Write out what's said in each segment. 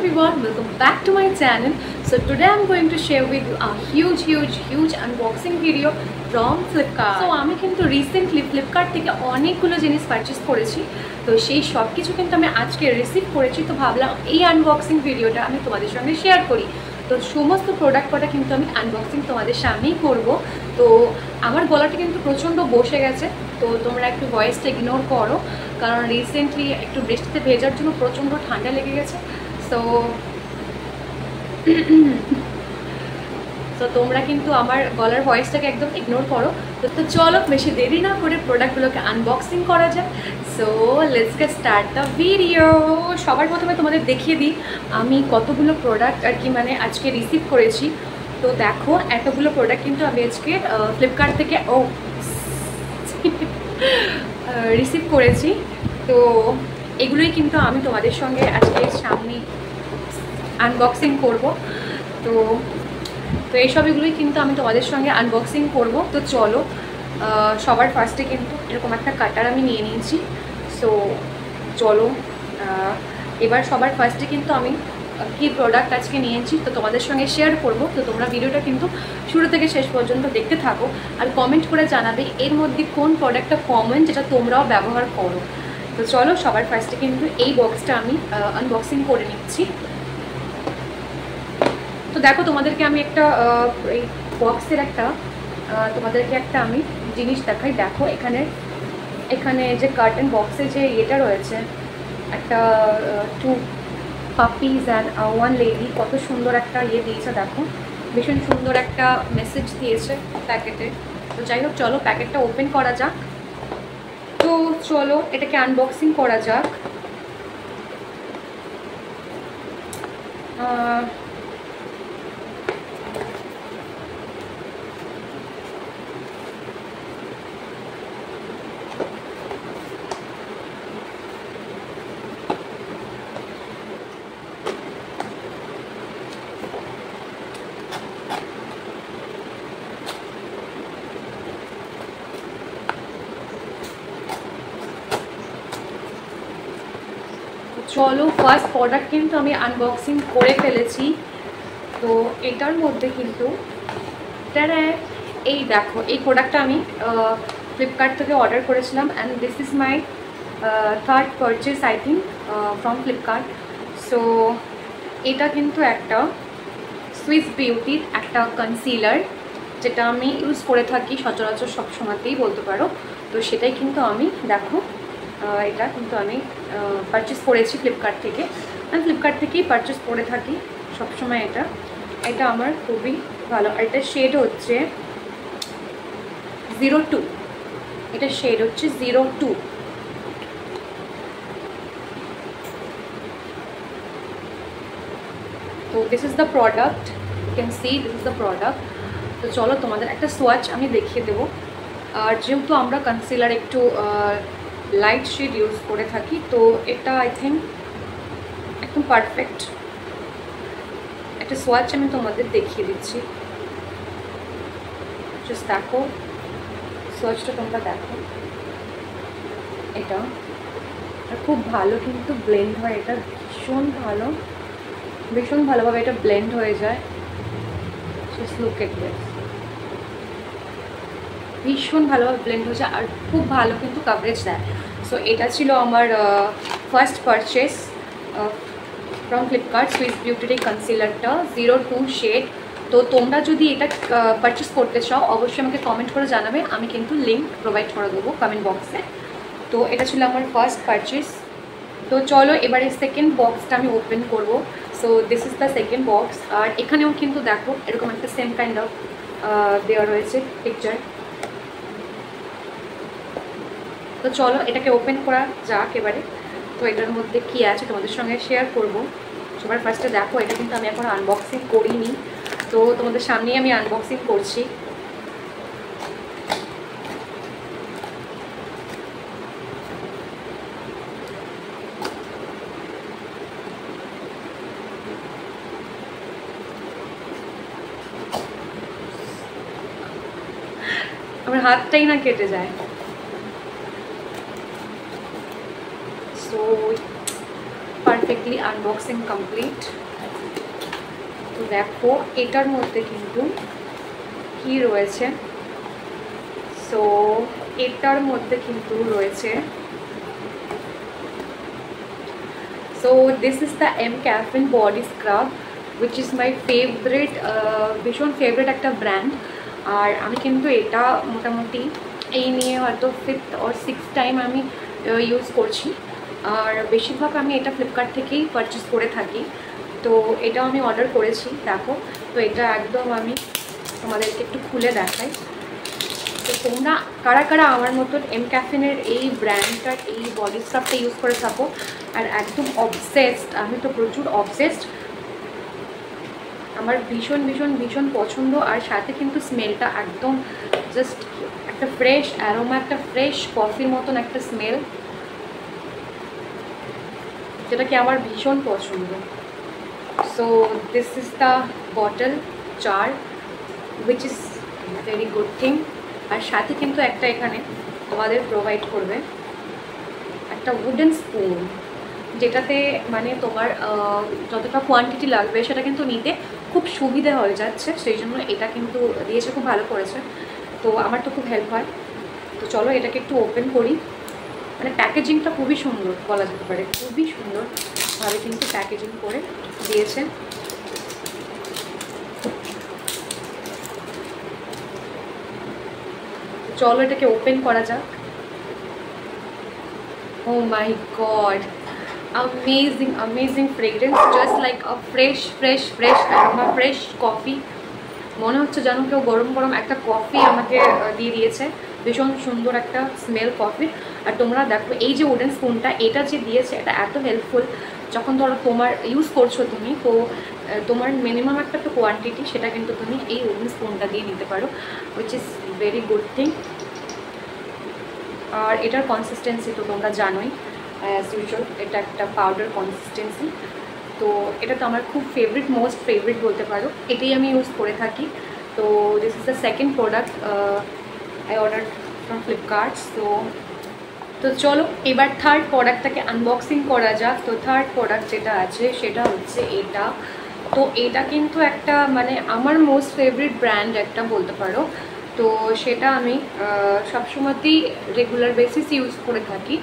everyone, welcome back to my channel. So today I'm going to share with you a huge unboxing video from Flipkart. So আমি কিন্তু recently Flipkart থেকে অনেকগুলো জিনিস purchase করেছি। তো সেই সব কিছু কিন্তু আমি আজকে রিসিভ করেছি। তো ভাবলাম এই আনবক্সিং ভিডিওটা আমি তোমাদের সঙ্গে শেয়ার করি। তো সমস্ত প্রোডাক্ট কটা কিন্তু আমি আনবক্সিং তোমাদের সামনেই করব। তো আমার গলাটা কিন্তু প্রচণ্ড বসে গেছে, তো তোমরা একটু ভয়েসটা ইগনোর করো, কারণ রিসেন্টলি একটু বৃষ্টিতে ভেজার জন্য প্রচণ্ড ঠান্ডা লেগে গেছে। তো তোমরা কিন্তু আমার গলার ভয়েসটাকে একদম ইগনোর করো। তো চলো বেশি দেরি না করে প্রোডাক্টগুলোকে আনবক্সিং করা যায়। So let's get start the video. সবার প্রথমে তোমাদের দেখিয়ে দিই আমি কতগুলো প্রোডাক্ট আর কি আজকে রিসিভ করেছি। তো দেখো এতগুলো প্রোডাক্ট কিন্তু আমি আজকে ফ্লিপকার্ট থেকে রিসিভ করেছি। তো এগুলোই কিন্তু আমি তোমাদের সঙ্গে আজকে সামনে আনবক্সিং করব। তো এগুলোই কিন্তু আমি তোমাদের সঙ্গে আনবক্সিং করব। তো চলো সবার ফার্স্টে কিন্তু এরকম একটা কাটার আমি নিয়ে নিয়েছি। সো চলো এবার সবার ফার্স্টে কিন্তু আমি কী প্রোডাক্ট আজকে নিয়েছি তো তোমাদের সঙ্গে শেয়ার করব। তো তোমরা ভিডিওটা কিন্তু শুরু থেকে শেষ পর্যন্ত দেখতে থাকো আর কমেন্ট করে জানাবে এর মধ্যে কোন প্রোডাক্টটা কমন যেটা তোমরাও ব্যবহার করো। তো চলো সবার ফার্স্টে কিন্তু এই বক্সটা আমি আনবক্সিং করে নিচ্ছি। তো দেখো তোমাদেরকে আমি একটা এই বক্সের তোমাদেরকে একটা আমি জিনিস দেখাই। দেখো এখানে যে কার্টন বক্সে যে ইয়েটা রয়েছে, একটা 2 পাপিজ অ্যান্ড 1 লেডি, কত সুন্দর একটা ইয়ে দিয়েছে। দেখো ভীষণ সুন্দর একটা মেসেজ দিয়েছে প্যাকেটে। তো যাই হোক চলো প্যাকেটটা ওপেন করা যাক। তো চলো এটাকে আনবক্সিং করা যাক। চলো ফার্স্ট প্রোডাক্ট কিন্তু আমি আনবক্সিং করে ফেলেছি। তো এটার মধ্যে কিন্তু এই দেখো এই প্রোডাক্টটা আমি ফ্লিপকার্ট থেকে অর্ডার করেছিলাম and this is my third purchase I think from Flipkart. So এটা কিন্তু একটা সুইস বিউটির একটা কনসিলার, যেটা আমি ইউজ করে থাকি সচরাচর সবসময়তেই বলতে পারো। তো সেটাই কিন্তু আমি দেখো এটা কিন্তু আমি পারচেস করেছি ফ্লিপকার্ট থেকে। আমি ফ্লিপকার্ট থেকেই পারচেস করে থাকি সবসময়। এটা আমার খুবই ভালো। আর এটা শেড হচ্ছে 02, এটা শেড হচ্ছে 02। তো this is the product, you can see this is the product. তো চলো তোমাদের একটা সোয়াচ আমি দেখিয়ে দেবো। আর যেহেতু আমরা কনসিলার একটু লাইট শেড ইউজ করে থাকি, তো এটা আই থিঙ্ক একদম পারফেক্ট একটা সোয়াচ আমি তোমাদের দেখিয়ে দিচ্ছি। জাস্ট দেখো সোয়াচটা তোমরা দেখো, এটা খুব ভালো কিন্তু ব্লেন্ড হয়। এটা ভীষণ ভালোভাবে এটা ব্লেন্ড হয়ে যায়। জাস্ট লুক এট দিস, ভীষণ ভালোভাবে ব্লেন্ড হয়ে যায় আর খুব ভালো কিন্তু কাভারেজ দেয়। সো এটা ছিল আমার first purchase from Flipkart, Swiss বিউটির এই কনসিলারটা 02 শেড। তো তোমরা যদি এটা পারচেস করতে চাও অবশ্যই আমাকে কমেন্ট করে জানাবে, আমি কিন্তু লিঙ্ক প্রোভাইড করে দেবো কমেন্ট বক্সে। তো এটা ছিল আমার ফার্স্ট পারচেস। তো চলো এবারে সেকেন্ড বক্সটা আমি ওপেন করব। So this is the second box. আর এখানেও কিন্তু দেখো এরকম একটা সেম কাইন্ড অফ দেওয়া রয়েছে পিকচার। তো চলো এটাকে ওপেন করা যাক এবারে। তো এটার মধ্যে কী আছে তোমাদের সঙ্গে শেয়ার করব। সবার ফার্স্টে দেখো এটা কিন্তু আমি এখন আনবক্সিং করিনি, তো তোমাদের সামনেই আমি আনবক্সিং করছি। আমার হাতটাই না কেটে যায়। So perfectly unboxing complete. তো দেখো এটার মধ্যে কিন্তু কি রয়েছে। সো এটার মধ্যে কিন্তু রয়েছে, so this is the M caffeine body scrub which is my favourite, ভীষণ ফেভারিট একটা ব্র্যান্ড। আর আমি কিন্তু এটা মোটামুটি এই নিয়ে হয়তো 5th or 6th টাইম আমি ইউজ করছি। আর বেশিরভাগ আমি এটা ফ্লিপকার্ট থেকেই পারচেস করে থাকি। তো এটাও আমি অর্ডার করেছি, দেখো। তো এটা একদম আমি তোমাদেরকে একটু খুলে দেখাই। তো তোমরা কারা কারা আমার মতন এম ক্যাফিনের এই ব্র্যান্ডটার এই বডি স্ক্রাবটা ইউজ করে থাকো আর একদম অবসেসড, আমি তো প্রচুর অবসেসড, আমার ভীষণ ভীষণ ভীষণ পছন্দ। আর সাথে কিন্তু স্মেলটা একদম জাস্ট একটা ফ্রেশ অ্যারোমা, একটা ফ্রেশ কফির মতন একটা স্মেল, যেটা কি আমার ভীষণ পছন্দ। So this is the bottle jar which is very good thing. আর সাথে কিন্তু একটা এখানে তোমাদের প্রোভাইড করবে একটা উডেন স্পুন, যেটাতে মানে তোমার যতটা কোয়ান্টিটি লাগবে সেটা কিন্তু নিতে খুব সুবিধা হয়ে যাচ্ছে, সেই জন্য এটা কিন্তু দিয়েছে, খুব ভালো করেছে। তো আমার তো খুব হেল্প হয়। তো চলো এটাকে একটু ওপেন করি। মানে প্যাকেজিংটা খুবই সুন্দর বলা যেতে পারে, খুবই সুন্দরভাবে কিন্তু প্যাকেজিং করে দিয়েছে। চলো এটাকে ওপেন করা যাক। ও মাই god, amazing amazing fragrance, just like a fresh aroma, fresh coffee। মনে হচ্ছে যেন কেউ গরম গরম একটা কফি আমাকে দিয়ে দিয়েছে, ভীষণ সুন্দর একটা স্মেল কফির। আর তোমরা দেখো এই যে উডেন স্পুনটা, এটা যে দিয়েছে এটা এত হেল্পফুল। যখন ধরো তোমার ইউজ করছো তুমি, তো তোমার মিনিমাম একটা তো কোয়ান্টিটি সেটা কিন্তু তুমি এই উডেন স্পুনটা দিয়ে নিতে পারো, which is very good thing. আর এটার কনসিস্টেন্সি তো তোমরা জানোই, অ্যাজ ইউজুয়াল এটা একটা পাউডার কনসিস্টেন্সি। তো এটা তো আমার খুব ফেভারিট, মোস্ট ফেভারিট বলতে পারো, এটাই আমি ইউজ করে থাকি। তো this is the second product I order from Flipkart. তো চলো এবার থার্ড প্রোডাক্টটাকে আনবক্সিং করা যাক। তো থার্ড প্রোডাক্ট যেটা আছে সেটা হচ্ছে এটা। তো এটা কিন্তু একটা মানে আমার মোস্ট ফেভারিট ব্র্যান্ড একটা বলতে পারো। তো সেটা আমি সবসময়তেই রেগুলার বেসিস ইউজ করে থাকি।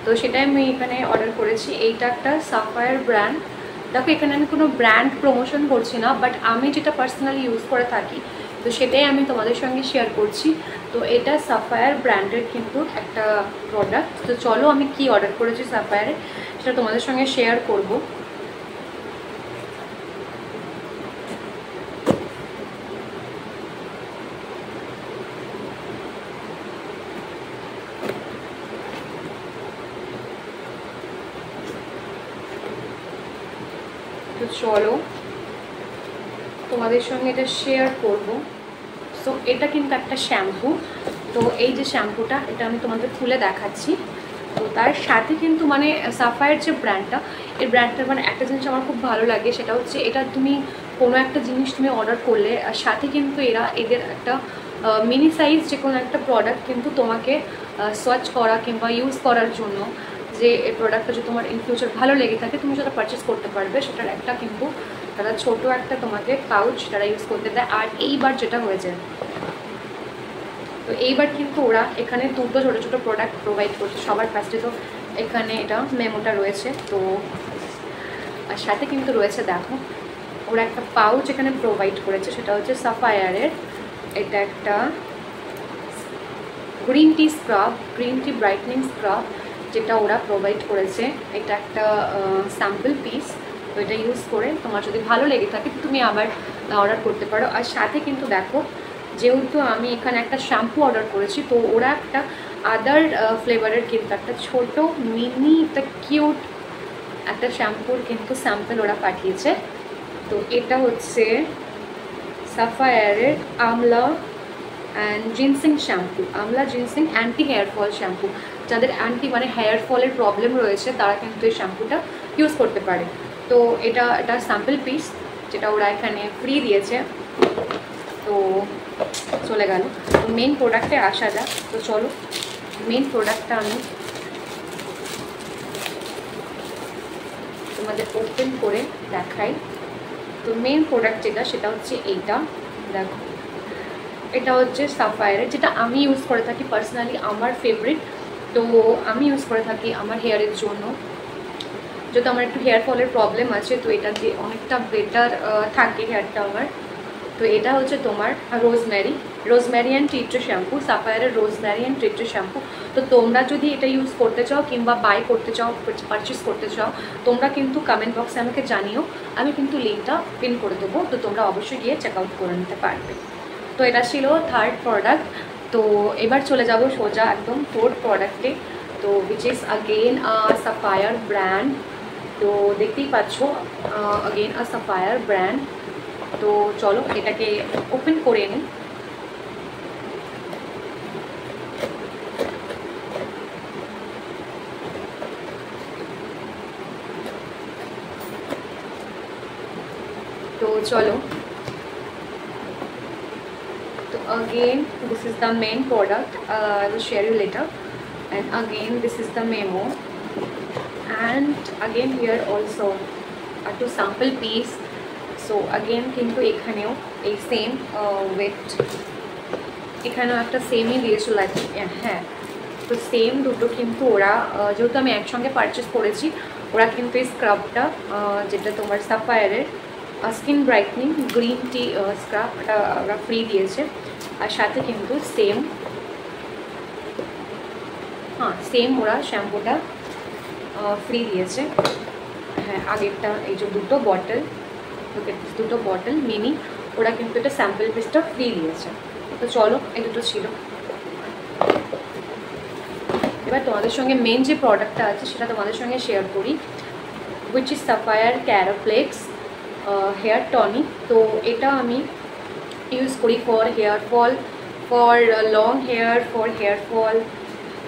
তো সেটাই আমি এখানে অর্ডার করেছি। এইটা একটা সাফায়ার ব্র্যান্ড। দেখো এখানে আমি কোনো ব্র্যান্ড প্রমোশন করছি না, বাট আমি যেটা পার্সোনালি ইউজ করে থাকি তো সেটাই আমি তোমাদের সঙ্গে শেয়ার করছি। তো এটা সাফায়ার ব্র্যান্ডের কিন্তু একটা প্রোডাক্ট। তো চলো আমি কি অর্ডার করেছি সাফায়ারে সেটা তোমাদের সঙ্গে শেয়ার করব। তো চলো তোমাদের সঙ্গে এটা শেয়ার করব। সো এটা কিন্তু একটা শ্যাম্পু। তো এই যে শ্যাম্পুটা, এটা আমি তোমাদের খুলে দেখাচ্ছি। তো তার সাথে কিন্তু মানে সাফায়ার যে ব্র্যান্ডটা, এই ব্র্যান্ডটার মানে একটা জিনিস আমার খুব ভালো লাগে, সেটা হচ্ছে এটা তুমি কোনো একটা জিনিস তুমি অর্ডার করলে আর সাথে কিন্তু এদের একটা মিনি সাইজ যে কোনো একটা প্রোডাক্ট কিন্তু তোমাকে সার্চ করা কিংবা ইউজ করার জন্য, যে এই প্রোডাক্টটা যদি তোমার ইন ফিউচার ভালো লেগে থাকে তুমি সেটা পারচেস করতে পারবে, সেটার একটা কিন্তু তারা ছোটো একটা তোমাকে পাউচ তারা ইউজ করতে দেয়। আর এইবার যেটা হয়েছে, তো এইবার কিন্তু ওরা এখানে দুটো ছোটো ছোটো প্রোডাক্ট প্রোভাইড করছে। সবার ফার্স্টে তো এখানে এটা মেমোটা রয়েছে, তো আর সাথে কিন্তু রয়েছে দেখো ওরা একটা পাউচ এখানে প্রোভাইড করেছে, সেটা হচ্ছে সাফায়ারের। এটা একটা green tea scrub, green tea brightening scrub যেটা ওরা প্রোভাইড করেছে। এটা একটা স্যাম্পল পিস। তো এটা ইউজ করে তোমার যদি ভালো লেগে থাকে তুমি আবার অর্ডার করতে পারো। আর সাথে কিন্তু দেখো যেহেতু আমি এখানে একটা শ্যাম্পু অর্ডার করেছি, তো ওরা একটা আদার ফ্লেভারের কিন্তু একটা ছোট মিনি একটা কিউট একটা শ্যাম্পুর কিন্তু স্যাম্পল ওরা পাঠিয়েছে। তো এটা হচ্ছে সাফায়ারের amla and ginseng shampoo, amla ginseng anti hair fall shampoo. যাদের মানে হেয়ার ফলের প্রবলেম রয়েছে তারা কিন্তু এই শ্যাম্পুটা ইউজ করতে পারে। তো এটা স্যাম্পল পিস যেটা ওরা এখানে ফ্রি দিয়েছে। তো চলে গেল, তো মেন প্রোডাক্টে আসা যাক। তো চলো মেন প্রোডাক্টটা আমি, তো তোমাদের ওপেন করে দেখাই। তো মেন প্রোডাক্ট যেটা সেটা হচ্ছে এইটা, দেখো এটা হচ্ছে সাফায়ারের, যেটা আমি ইউজ করে থাকি পার্সোনালি, আমার ফেভারিট। তো আমি ইউজ করে থাকি আমার হেয়ারের জন্য, যেহেতু আমার একটু হেয়ার ফলের প্রবলেম আছে, তো এটা দিয়ে অনেকটা বেটার থাকে হেয়ারটা আমার। তো এটা হচ্ছে তোমার rosemary and tea tree shampoo, সাফায়ারের rosemary and tea tree shampoo. তো তোমরা যদি এটা ইউজ করতে চাও কিংবা বাই করতে চাও, পারচেস করতে চাও, তোমরা কিন্তু কমেন্ট বক্সে আমাকে জানিও, আমি কিন্তু লিঙ্কটা পিন করে দেবো, তো তোমরা অবশ্যই গিয়ে চেক আউট করে নিতে পারবে। তো এটা ছিল থার্ড প্রোডাক্ট। তো এবার চলে যাব সোজা একদম ফোর্থ প্রোডাক্টে, তো which is again Sapphire brand. তো দেখতেই পাচ্ছ अगेन সাফায়ার ব্র্যান্ড। তো চলো এটাকে ওপেন করে নিই। তো চলো, তো again this is the main product, I will share you later, and again this is the memo, and again here also two sample piece. So again কিন্তু এখানেও এই সেম ওয়েট, এখানেও একটা সেমই দিয়েছিল, হ্যাঁ। তো সেম দুটো কিন্তু ওরা, যেহেতু আমি একসঙ্গে পারচেস করেছি, ওরা কিন্তু এই স্ক্রাবটা, যেটা তোমার সাফায়ারের skin brightening green tea scrub, এটা ওরা ফ্রি দিয়েছে। আর সাথে কিন্তু সেম ওরা শ্যাম্পুটা ফ্রি দিয়েছে। হ্যাঁ, আগেরটা এই যে দুটো বটল মিনি, ওরা কিন্তু এটা স্যাম্পল পিসটা ফ্রি দিয়েছে। তো চলো, এই দুটো ছিল। এবার তোমাদের সঙ্গে মেন যে প্রোডাক্টটা আছে সেটা তোমাদের সঙ্গে শেয়ার করি, which is Sapphire Keraflex hair tonic. তো এটা আমি ইউজ করি for hair fall, for long hair, for hair fall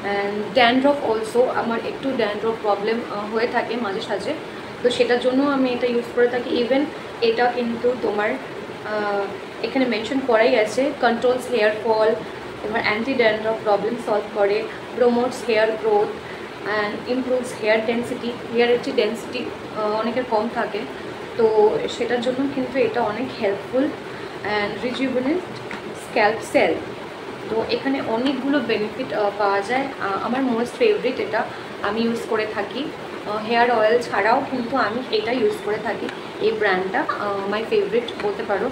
and dandruff also. আমার একটু ড্যান্ড্রফ প্রবলেম হয়ে থাকে মাঝে সাঝে, তো সেটার জন্য আমি এটা ইউজ করে থাকি। ইভেন এটা কিন্তু তোমার এখানে মেনশন করাই আছে, কন্ট্রোলস হেয়ার ফল, তোমার অ্যান্টি ড্যান্ড্রফ প্রবলেম সলভ করে, promotes hair growth and improves hair density. হেয়ারের যে ডেন্সিটি অনেকের কম থাকে, তো সেটার জন্য কিন্তু এটা অনেক helpful. And rejuvenate scalp cell. তো এখানে অনেকগুলো বেনিফিট পাওয়া যায়। আমার মোস্ট ফেভারিট এটা, আমি ইউজ করে থাকি। হেয়ার অয়েল ছাড়াও কিন্তু আমি এটা ইউজ করে থাকি, এই ব্র্যান্ডটা মাই ফেভারিট বলতে পারো।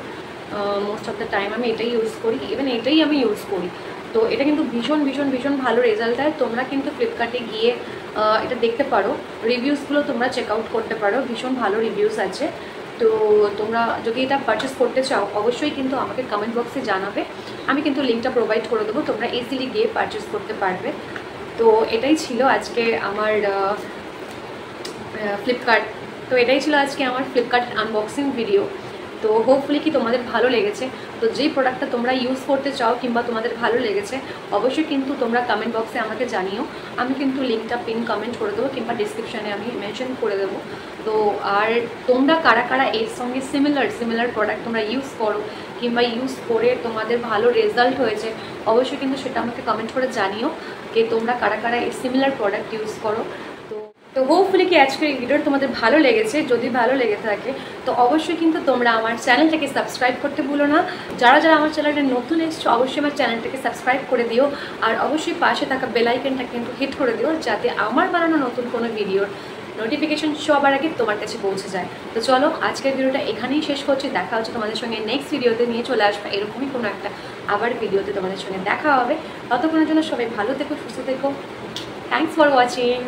মোস্ট অফ দ্য টাইম আমি এটাই ইউজ করি, ইভেন এটাই আমি ইউজ করি। তো এটা কিন্তু ভীষণ ভীষণ ভীষণ ভালো রেজাল্ট দেয়। তোমরা কিন্তু ফ্লিপকার্টে গিয়ে এটা দেখতে পারো, রিভিউসগুলো তোমরা চেক আউট করতে পারো, ভীষণ ভালো রিভিউস আছে। তো তোমরা যদি এটা পারচেস করতে চাও অবশ্যই কিন্তু আমাকে কমেন্ট বক্সে জানাবে, আমি কিন্তু লিঙ্কটা প্রোভাইড করে দেবো, তোমরা ইজিলি গিয়ে পারচেস করতে পারবে। তো এটাই ছিল আজকে আমার ফ্লিপকার্ট, তো এটাই ছিল আজকে আমার ফ্লিপকার্ট আনবক্সিং ভিডিও। তো হোপফুলি কি তোমাদের ভালো লেগেছে। তো যেই প্রোডাক্টটা তোমরা ইউজ করতে চাও কিংবা তোমাদের ভালো লেগেছে অবশ্যই কিন্তু তোমরা কমেন্ট বক্সে আমাকে জানিও, আমি কিন্তু লিঙ্কটা পিন কমেন্ট করে দেবো কিংবা ডিসক্রিপশানে আমি মেনশন করে দেবো। তো আর তোমরা কারা কারা এর সঙ্গে সিমিলার প্রোডাক্ট তোমরা ইউজ করো কিংবা ইউজ করে তোমাদের ভালো রেজাল্ট হয়েছে অবশ্যই কিন্তু সেটা আমাকে কমেন্ট করে জানিও যে তোমরা কারা কারা এই সিমিলার প্রোডাক্ট ইউজ করো। তো হোপফুলি কি আজকের এই ভিডিওটা তোমাদের ভালো লেগেছে। যদি ভালো লেগে থাকে তো অবশ্যই কিন্তু তোমরা আমার চ্যানেলটাকে সাবস্ক্রাইব করতে ভুলো না। যারা যারা আমার চ্যানেলটা নতুন এসছো অবশ্যই আমার চ্যানেলটাকে সাবস্ক্রাইব করে দিও, আর অবশ্যই পাশে থাকা বেল আইকনটা কিন্তু হিট করে দিও, যাতে আমার বানানো নতুন কোনো ভিডিওর নোটিফিকেশন সবার আগে তোমার কাছে পৌঁছে যায়। তো চলো আজকের ভিডিওটা এখানেই শেষ করছি, দেখা হচ্ছে তোমাদের সঙ্গে নেক্সট ভিডিওতে, নিয়ে চলে আসবে এরকমই কোনো একটা আবার ভিডিওতে তোমাদের সঙ্গে দেখা হবে। ততক্ষণের জন্য সবাই ভালো থেকো, সুস্থ থেকো। Thanks for watching.